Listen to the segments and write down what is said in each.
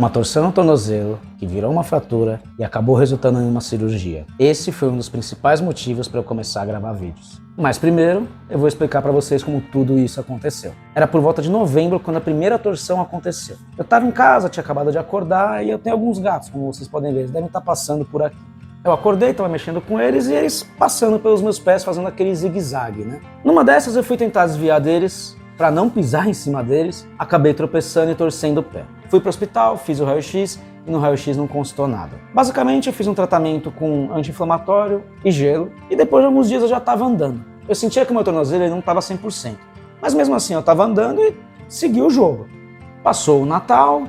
Uma torção no tornozelo, que virou uma fratura e acabou resultando em uma cirurgia. Esse foi um dos principais motivos para eu começar a gravar vídeos. Mas primeiro, eu vou explicar para vocês como tudo isso aconteceu. Era por volta de novembro quando a primeira torção aconteceu. Eu estava em casa, tinha acabado de acordar e eu tenho alguns gatos, como vocês podem ver, eles devem estar passando por aqui. Eu acordei, estava mexendo com eles e eles passando pelos meus pés, fazendo aquele zigue-zague, né? Numa dessas eu fui tentar desviar deles, para não pisar em cima deles, acabei tropeçando e torcendo o pé. Fui para o hospital, fiz o raio-x e no raio-x não constou nada. Basicamente eu fiz um tratamento com anti-inflamatório e gelo e depois de alguns dias eu já estava andando. Eu sentia que o meu tornozelo não estava 100%, mas mesmo assim eu estava andando e segui o jogo. Passou o Natal,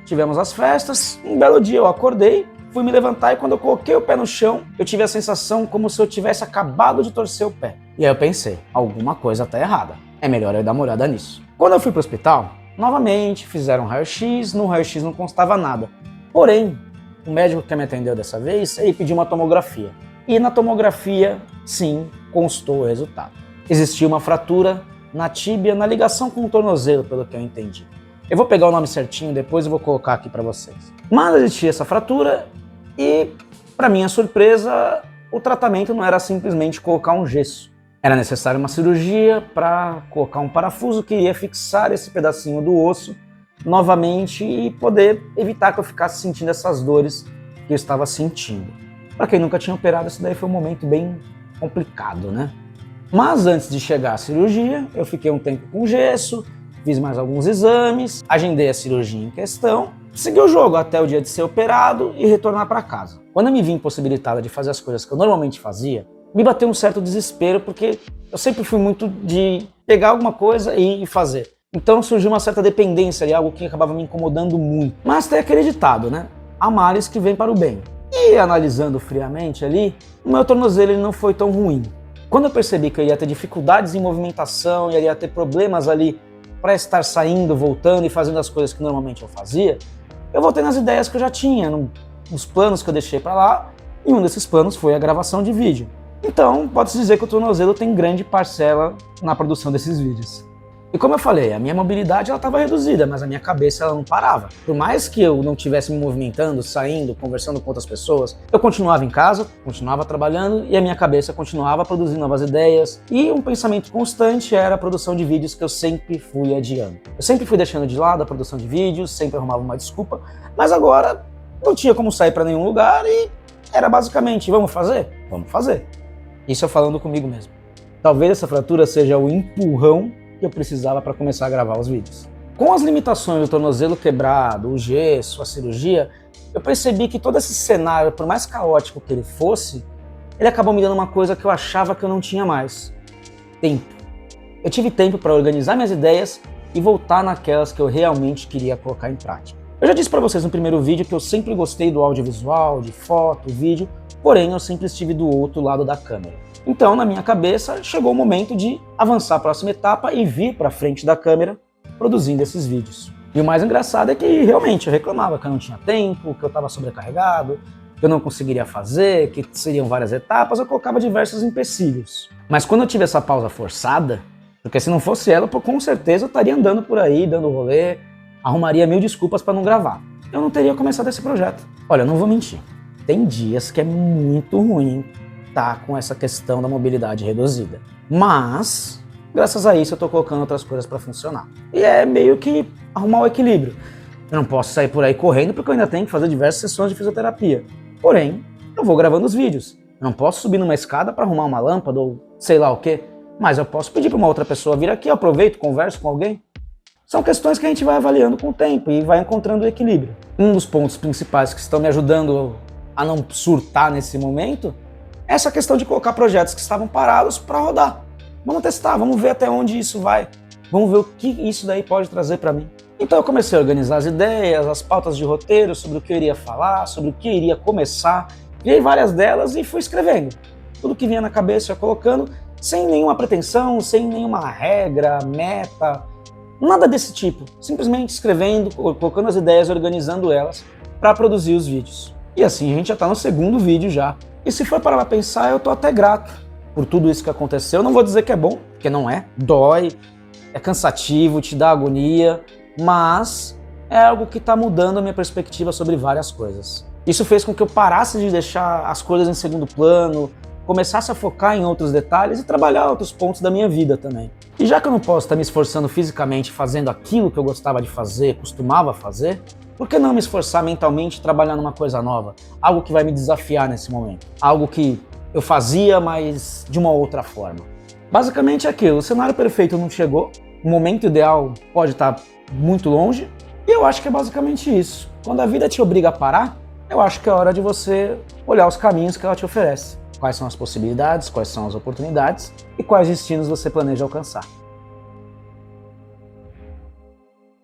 tivemos as festas, um belo dia eu acordei, fui me levantar e quando eu coloquei o pé no chão, eu tive a sensação como se eu tivesse acabado de torcer o pé. E aí eu pensei, alguma coisa está errada, é melhor eu dar uma olhada nisso. Quando eu fui para o hospital, novamente fizeram um raio-x, no raio-x não constava nada. Porém, o médico que me atendeu dessa vez, ele pediu uma tomografia. E na tomografia, sim, constou o resultado. Existia uma fratura na tíbia, na ligação com o tornozelo, pelo que eu entendi. Eu vou pegar o nome certinho depois e vou colocar aqui para vocês. Mas existia essa fratura e, para minha surpresa, o tratamento não era simplesmente colocar um gesso. Era necessária uma cirurgia para colocar um parafuso que iria fixar esse pedacinho do osso novamente e poder evitar que eu ficasse sentindo essas dores que eu estava sentindo. Para quem nunca tinha operado, isso daí foi um momento bem complicado, né? Mas antes de chegar à cirurgia, eu fiquei um tempo com gesso, fiz mais alguns exames, agendei a cirurgia em questão, segui o jogo até o dia de ser operado e retornar para casa. Quando eu me vi impossibilitada de fazer as coisas que eu normalmente fazia, me bateu um certo desespero, porque eu sempre fui muito de pegar alguma coisa e fazer. Então surgiu uma certa dependência de algo que acabava me incomodando muito. Mas tem aquele ditado, né? Há males que vêm para o bem. E analisando friamente ali, o meu tornozelo ele não foi tão ruim. Quando eu percebi que eu ia ter dificuldades em movimentação, e ia ter problemas ali para estar saindo, voltando e fazendo as coisas que normalmente eu fazia, eu voltei nas ideias que eu já tinha, nos planos que eu deixei para lá, e um desses planos foi a gravação de vídeo. Então, pode-se dizer que o tornozelo tem grande parcela na produção desses vídeos. E como eu falei, a minha mobilidade estava reduzida, mas a minha cabeça ela não parava. Por mais que eu não estivesse me movimentando, saindo, conversando com outras pessoas, eu continuava em casa, continuava trabalhando e a minha cabeça continuava produzindo novas ideias. E um pensamento constante era a produção de vídeos que eu sempre fui adiando. Eu sempre fui deixando de lado a produção de vídeos, sempre arrumava uma desculpa, mas agora não tinha como sair para nenhum lugar e era basicamente, vamos fazer? Vamos fazer. Isso eu falando comigo mesmo. Talvez essa fratura seja o empurrão que eu precisava para começar a gravar os vídeos. Com as limitações do tornozelo quebrado, o gesso, a cirurgia, eu percebi que todo esse cenário, por mais caótico que ele fosse, ele acabou me dando uma coisa que eu achava que eu não tinha mais: tempo. Eu tive tempo para organizar minhas ideias e voltar naquelas que eu realmente queria colocar em prática. Eu já disse para vocês no primeiro vídeo que eu sempre gostei do audiovisual, de foto, vídeo, porém eu sempre estive do outro lado da câmera. Então, na minha cabeça, chegou o momento de avançar a próxima etapa e vir para frente da câmera produzindo esses vídeos. E o mais engraçado é que realmente eu reclamava que eu não tinha tempo, que eu estava sobrecarregado, que eu não conseguiria fazer, que seriam várias etapas, eu colocava diversos empecilhos. Mas quando eu tive essa pausa forçada, porque se não fosse ela, com certeza eu estaria andando por aí, dando rolê, arrumaria 1000 desculpas para não gravar. Eu não teria começado esse projeto. Olha, eu não vou mentir, tem dias que é muito ruim tá com essa questão da mobilidade reduzida. Mas, graças a isso, eu tô colocando outras coisas para funcionar. E é meio que arrumar o equilíbrio. Eu não posso sair por aí correndo porque eu ainda tenho que fazer diversas sessões de fisioterapia. Porém, eu vou gravando os vídeos. Eu não posso subir numa escada para arrumar uma lâmpada ou sei lá o quê. Mas eu posso pedir para uma outra pessoa vir aqui, eu aproveito, converso com alguém. São questões que a gente vai avaliando com o tempo e vai encontrando o equilíbrio. Um dos pontos principais que estão me ajudando a não surtar nesse momento essa questão de colocar projetos que estavam parados para rodar. Vamos testar, vamos ver até onde isso vai. Vamos ver o que isso daí pode trazer para mim. Então eu comecei a organizar as ideias, as pautas de roteiro, sobre o que eu iria falar, sobre o que eu iria começar. Criei várias delas e fui escrevendo. Tudo que vinha na cabeça eu ia colocando, sem nenhuma pretensão, sem nenhuma regra, meta, nada desse tipo. Simplesmente escrevendo, colocando as ideias, organizando elas para produzir os vídeos. E assim a gente já está no segundo vídeo já. E se for parar pra pensar, eu tô até grato por tudo isso que aconteceu. Eu não vou dizer que é bom, porque não é. Dói, é cansativo, te dá agonia, mas é algo que está mudando a minha perspectiva sobre várias coisas. Isso fez com que eu parasse de deixar as coisas em segundo plano, começasse a focar em outros detalhes e trabalhar outros pontos da minha vida também. E já que eu não posso estar me esforçando fisicamente fazendo aquilo que eu gostava de fazer, costumava fazer, por que não me esforçar mentalmente e trabalhar numa coisa nova? Algo que vai me desafiar nesse momento. Algo que eu fazia, mas de uma outra forma. Basicamente é aquilo, o cenário perfeito não chegou, o momento ideal pode estar muito longe, e eu acho que é basicamente isso. Quando a vida te obriga a parar, eu acho que é hora de você olhar os caminhos que ela te oferece. Quais são as possibilidades, quais são as oportunidades e quais destinos você planeja alcançar.